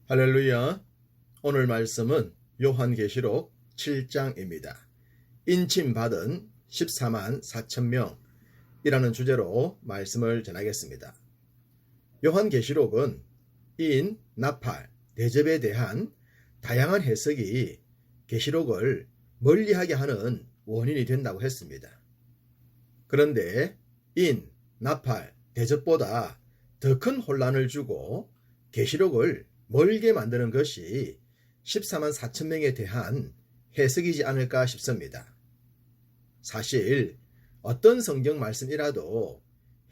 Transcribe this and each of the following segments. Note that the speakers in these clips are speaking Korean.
할렐루야. 오늘 말씀은 요한계시록 7장입니다. 인침받은 14만 4천 명이라는 주제로 말씀을 전하겠습니다. 요한계시록은 인, 나팔, 대접에 대한 다양한 해석이 계시록을 멀리하게 하는 원인이 된다고 했습니다. 그런데 인, 나팔, 대접보다 더 큰 혼란을 주고 계시록을 멀게 만드는 것이 14만 4천 명에 대한 해석이지 않을까 싶습니다. 사실 어떤 성경 말씀이라도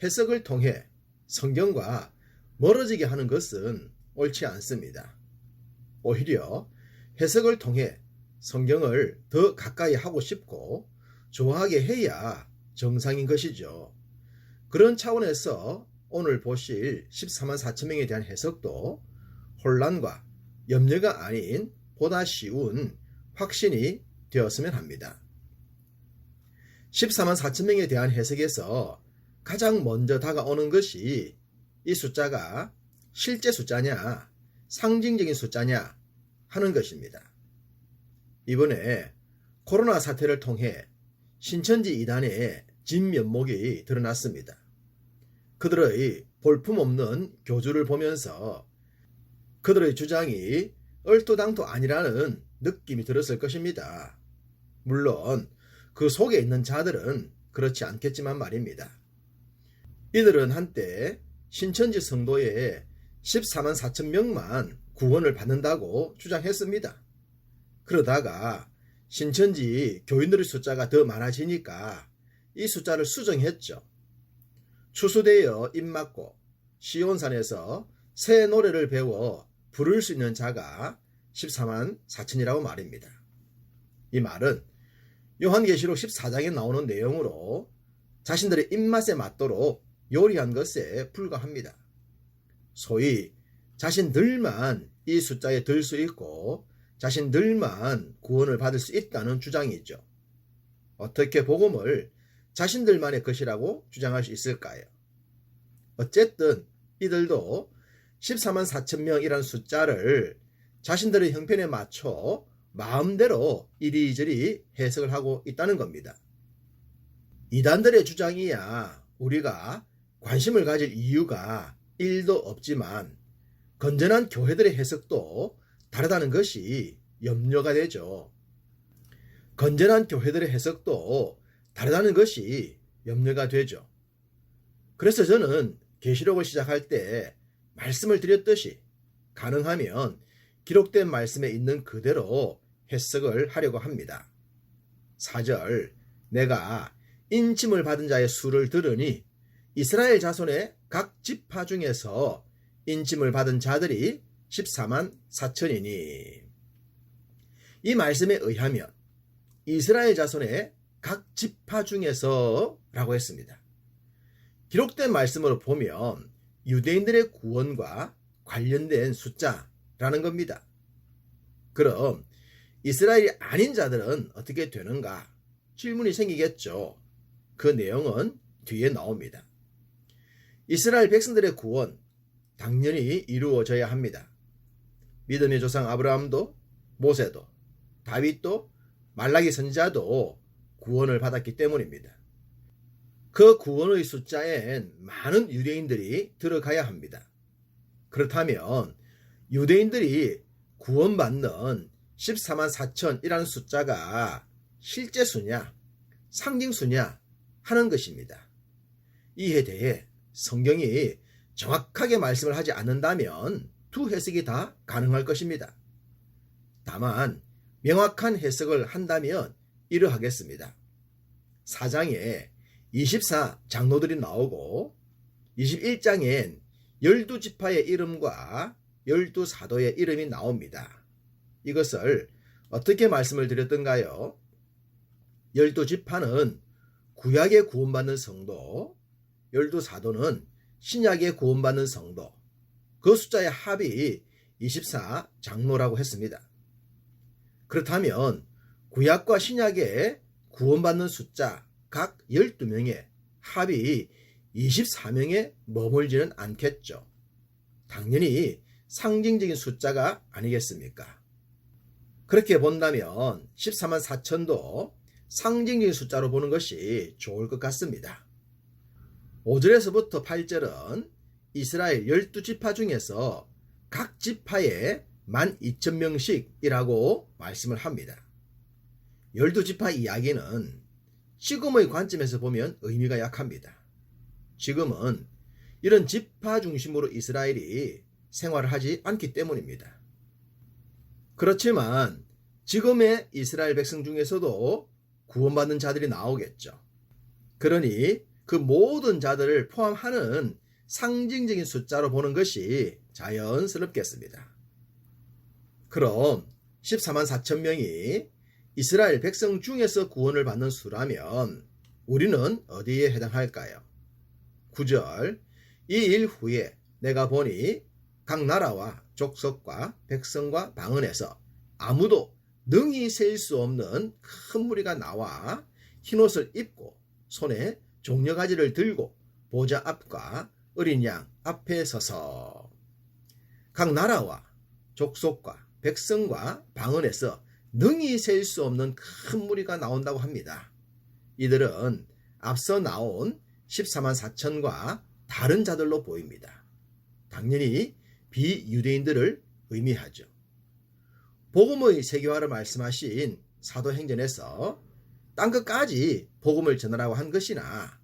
해석을 통해 성경과 멀어지게 하는 것은 옳지 않습니다. 오히려 해석을 통해 성경을 더 가까이 하고 싶고 좋아하게 해야 정상인 것이죠. 그런 차원에서 오늘 보실 14만 4천 명에 대한 해석도 혼란과 염려가 아닌 보다 쉬운 확신이 되었으면 합니다. 14만 4천 명에 대한 해석에서 가장 먼저 다가오는 것이 이 숫자가 실제 숫자냐, 상징적인 숫자냐 하는 것입니다. 이번에 코로나 사태를 통해 신천지 이단의 진면목이 드러났습니다. 그들의 볼품없는 교주를 보면서 그들의 주장이 얼토당토 아니라는 느낌이 들었을 것입니다. 물론 그 속에 있는 자들은 그렇지 않겠지만 말입니다. 이들은 한때 신천지 성도의 14만 4천 명만 구원을 받는다고 주장했습니다. 그러다가 신천지 교인들의 숫자가 더 많아지니까 이 숫자를 수정했죠. 추수되어 입맞고 시온산에서 새 노래를 배워 부를 수 있는 자가 14만 4천이라고 말입니다. 이 말은 요한계시록 14장에 나오는 내용으로 자신들의 입맛에 맞도록 요리한 것에 불과합니다. 소위 자신들만 이 숫자에 들 수 있고 자신들만 구원을 받을 수 있다는 주장이죠. 어떻게 복음을 자신들만의 것이라고 주장할 수 있을까요? 어쨌든 이들도 14만 4천 명이라는 숫자를 자신들의 형편에 맞춰 마음대로 이리저리 해석을 하고 있다는 겁니다. 이단들의 주장이야 우리가 관심을 가질 이유가 1도 없지만 건전한 교회들의 해석도 다르다는 것이 염려가 되죠. 건전한 교회들의 해석도 다르다는 것이 염려가 되죠. 그래서 저는 계시록을 시작할 때 말씀을 드렸듯이 가능하면 기록된 말씀에 있는 그대로 해석을 하려고 합니다. 4절 내가 인침을 받은 자의 수를 들으니 이스라엘 자손의 각 지파 중에서 인침을 받은 자들이 14만 4천이니 이 말씀에 의하면 이스라엘 자손의 각 지파 중에서 라고 했습니다. 기록된 말씀으로 보면 유대인들의 구원과 관련된 숫자라는 겁니다. 그럼 이스라엘이 아닌 자들은 어떻게 되는가? 질문이 생기겠죠. 그 내용은 뒤에 나옵니다. 이스라엘 백성들의 구원 당연히 이루어져야 합니다. 믿음의 조상 아브라함도 모세도 다윗도 말라기 선지자도 구원을 받았기 때문입니다. 그 구원의 숫자엔 많은 유대인들이 들어가야 합니다. 그렇다면 유대인들이 구원받는 14만 4천이라는 숫자가 실제 수냐, 상징 수냐 하는 것입니다. 이에 대해 성경이 정확하게 말씀을 하지 않는다면 두 해석이 다 가능할 것입니다. 다만 명확한 해석을 한다면 이러하겠습니다. 4장에 24 장로들이 나오고 21장엔 12지파의 이름과 12사도의 이름이 나옵니다. 이것을 어떻게 말씀을 드렸던가요? 12지파는 구약에 구원받는 성도, 12사도는 신약에 구원받는 성도, 그 숫자의 합이 24 장로라고 했습니다. 그렇다면 구약과 신약에 구원받는 숫자 각 12명의 합이 24명에 머물지는 않겠죠. 당연히 상징적인 숫자가 아니겠습니까? 그렇게 본다면 14만 4천도 상징적인 숫자로 보는 것이 좋을 것 같습니다. 5절에서부터 8절은 이스라엘 12지파 중에서 각 지파에 12,000명씩이라고 말씀을 합니다. 12지파 이야기는 지금의 관점에서 보면 의미가 약합니다. 지금은 이런 지파 중심으로 이스라엘이 생활을 하지 않기 때문입니다. 그렇지만 지금의 이스라엘 백성 중에서도 구원받는 자들이 나오겠죠. 그러니 그 모든 자들을 포함하는 상징적인 숫자로 보는 것이 자연스럽겠습니다. 그럼 14만 4천 명이 이스라엘 백성 중에서 구원을 받는 수라면 우리는 어디에 해당할까요? 9절 이 일 후에 내가 보니 각 나라와 족속과 백성과 방언에서 아무도 능히 셀 수 없는 큰 무리가 나와 흰옷을 입고 손에 종려가지를 들고 보좌 앞과 어린 양 앞에 서서 각 나라와 족속과 백성과 방언에서 능히 셀 수 없는 큰 무리가 나온다고 합니다. 이들은 앞서 나온 14만 4천과 다른 자들로 보입니다. 당연히 비유대인들을 의미하죠. 복음의 세계화를 말씀하신 사도행전에서 땅끝까지 복음을 전하라고 한 것이나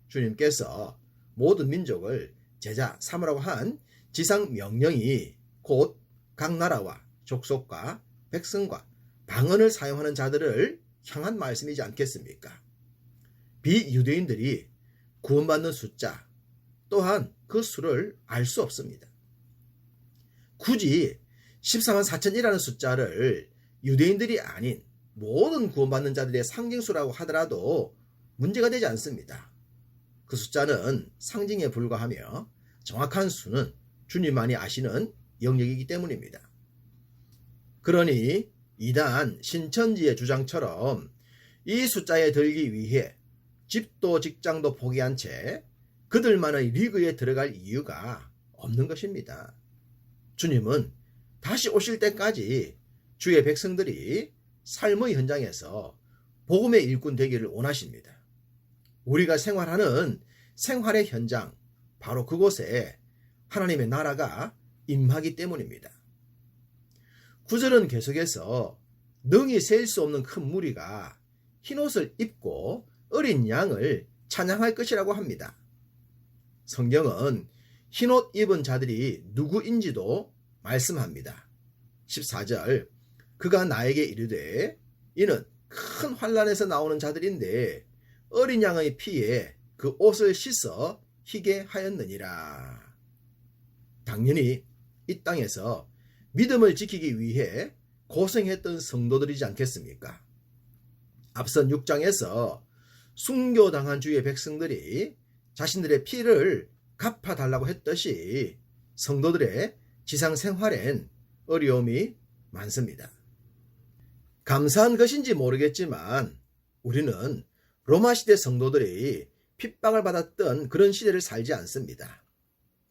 주님께서 모든 민족을 제자 삼으라고 한 지상 명령이 곧 각 나라와 족속과 백성과 방언을 사용하는 자들을 향한 말씀이지 않겠습니까? 비유대인들이 구원받는 숫자 또한 그 수를 알 수 없습니다. 굳이 14만 4천이라는 숫자를 유대인들이 아닌 모든 구원받는 자들의 상징수라고 하더라도 문제가 되지 않습니다. 그 숫자는 상징에 불과하며 정확한 수는 주님만이 아시는 영역이기 때문입니다. 그러니 이단 신천지의 주장처럼 이 숫자에 들기 위해 집도 직장도 포기한 채 그들만의 리그에 들어갈 이유가 없는 것입니다. 주님은 다시 오실 때까지 주의 백성들이 삶의 현장에서 복음의 일꾼 되기를 원하십니다. 우리가 생활하는 생활의 현장, 바로 그곳에 하나님의 나라가 임하기 때문입니다. 9절은 계속해서 능히 셀 수 없는 큰 무리가 흰옷을 입고 어린 양을 찬양할 것이라고 합니다. 성경은 흰옷 입은 자들이 누구인지도 말씀합니다. 14절 그가 나에게 이르되 이는 큰 환난에서 나오는 자들인데 어린 양의 피에 그 옷을 씻어 희게 하였느니라. 당연히 이 땅에서 믿음을 지키기 위해 고생했던 성도들이지 않겠습니까? 앞선 6장에서 순교당한 주의 백성들이 자신들의 피를 갚아달라고 했듯이 성도들의 지상 생활엔 어려움이 많습니다. 감사한 것인지 모르겠지만 우리는 로마 시대 성도들이 핍박을 받았던 그런 시대를 살지 않습니다.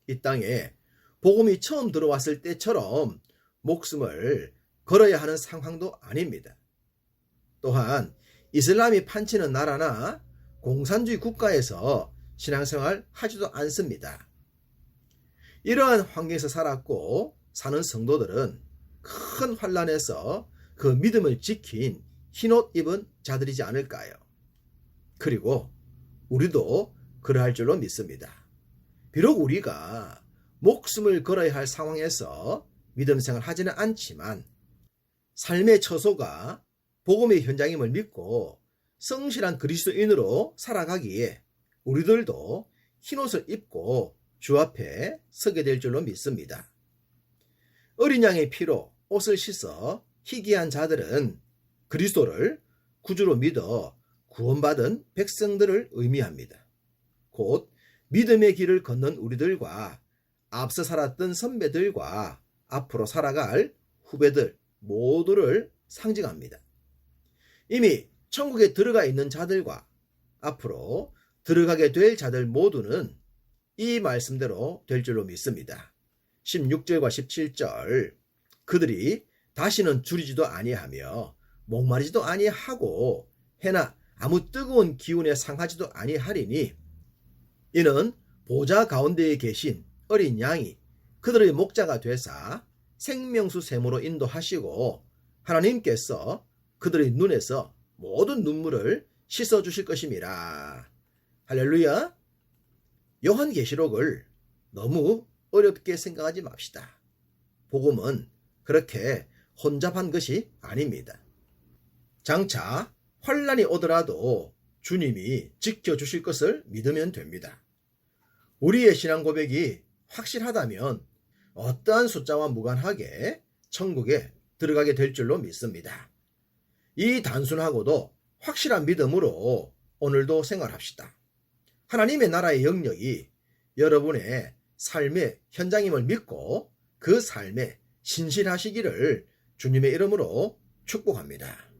이 땅에 복음이 처음 들어왔을 때처럼 목숨을 걸어야 하는 상황도 아닙니다. 또한 이슬람이 판치는 나라나 공산주의 국가에서 신앙생활 하지도 않습니다. 이러한 환경에서 살았고 사는 성도들은 큰 환난에서 그 믿음을 지킨 흰옷 입은 자들이지 않을까요? 그리고 우리도 그러할 줄로 믿습니다. 비록 우리가 목숨을 걸어야 할 상황에서 믿음 생활 하지는 않지만 삶의 처소가 복음의 현장임을 믿고 성실한 그리스도인으로 살아가기에 우리들도 흰옷을 입고 주 앞에 서게 될 줄로 믿습니다. 어린 양의 피로 옷을 씻어 희귀한 자들은 그리스도를 구주로 믿어 구원받은 백성들을 의미합니다. 곧 믿음의 길을 걷는 우리들과 앞서 살았던 선배들과 앞으로 살아갈 후배들 모두를 상징합니다. 이미 천국에 들어가 있는 자들과 앞으로 들어가게 될 자들 모두는 이 말씀대로 될 줄로 믿습니다. 16절과 17절 그들이 다시는 줄이지도 아니하며 목마르지도 아니하고 해나 아무 뜨거운 기운에 상하지도 아니하리니 이는 보좌 가운데에 계신 어린 양이 그들의 목자가 되사 생명수 샘으로 인도하시고 하나님께서 그들의 눈에서 모든 눈물을 씻어주실 것임이라. 할렐루야. 요한계시록을 너무 어렵게 생각하지 맙시다. 복음은 그렇게 혼잡한 것이 아닙니다. 장차 환난이 오더라도 주님이 지켜주실 것을 믿으면 됩니다. 우리의 신앙 고백이 확실하다면 어떠한 숫자와 무관하게 천국에 들어가게 될 줄로 믿습니다. 이 단순하고도 확실한 믿음으로 오늘도 생활합시다. 하나님의 나라의 영역이 여러분의 삶의 현장임을 믿고 그 삶에 신실하시기를 주님의 이름으로 축복합니다.